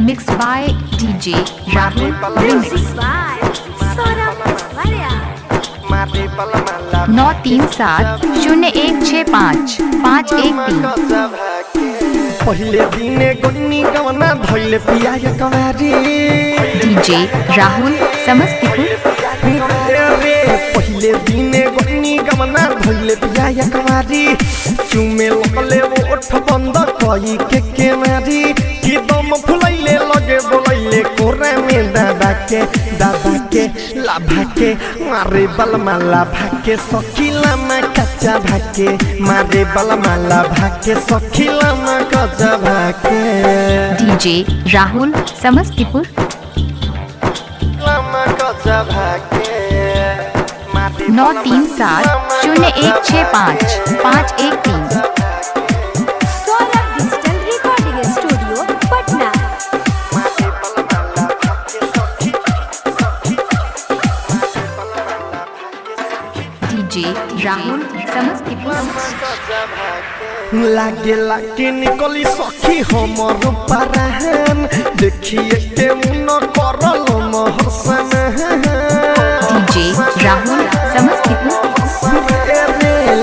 Mixed by DJ Rahul Remix। 9370165551 पहले दिने गोनी गवना धइले पिया कवारी DJ राहुल समस्तीपुर। पहले दिने गोनी गवना धइले पिया कवारी चुमे लकले ओठ बंद कई के मारी कि दम फुलैले लगे बोलैले कोरे में दादा के लाभा के मारे बलमाला भाके सखीला में कच्चा भाके मारे बलमाला भाके सखीला में कच्चा भाके। DJ राहुल समस्तीपुर। लमा कच्चा भाके 9370165551 DJ राहुल समस्तीपुर। लागे लागे निकली सखी हमर परहन देखिए के मुन करल महसन। DJ राहुल समस्तीपुर।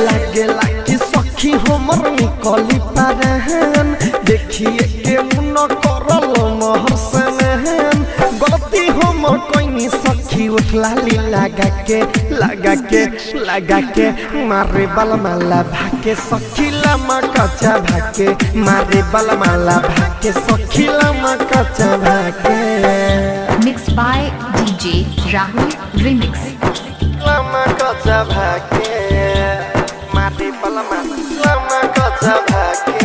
लागे लागे सखी हमर निकली परहन देखिए के मुन करल महसन। गलती हम कोई सखी उठला लगा के मारे बलमाला भाके सखीला में कच्चा भाके मारे बलमाला भाके सखीला में कच्चा भाके। Mixed by DJ Rahul Remix। लमा कच्चा भाके मारे बलमाला में कच्चा भाके।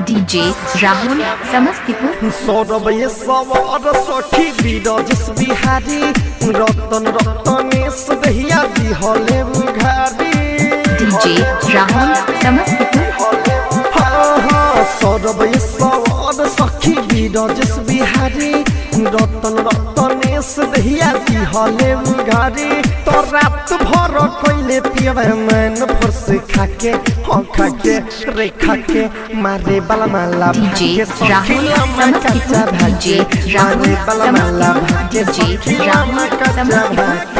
DJ राहुल समस्तीपुर। सौरभ ये सवार सखी बीरजस बिहारी रतन रतनेश दहिया दिहले घारी। DJ राहुल समस्तीपुर। सौरभ ये सवार सखी बीरजस बिहारी रतन रतनेश दहिया दिहले घारी। तो रात भर कोइले पियवे मन फरस खाके रे खाके मारे बलमाला DJ Rahul Samastipur. DJ Rahul Samastipur. DJ Rahul Samastipur.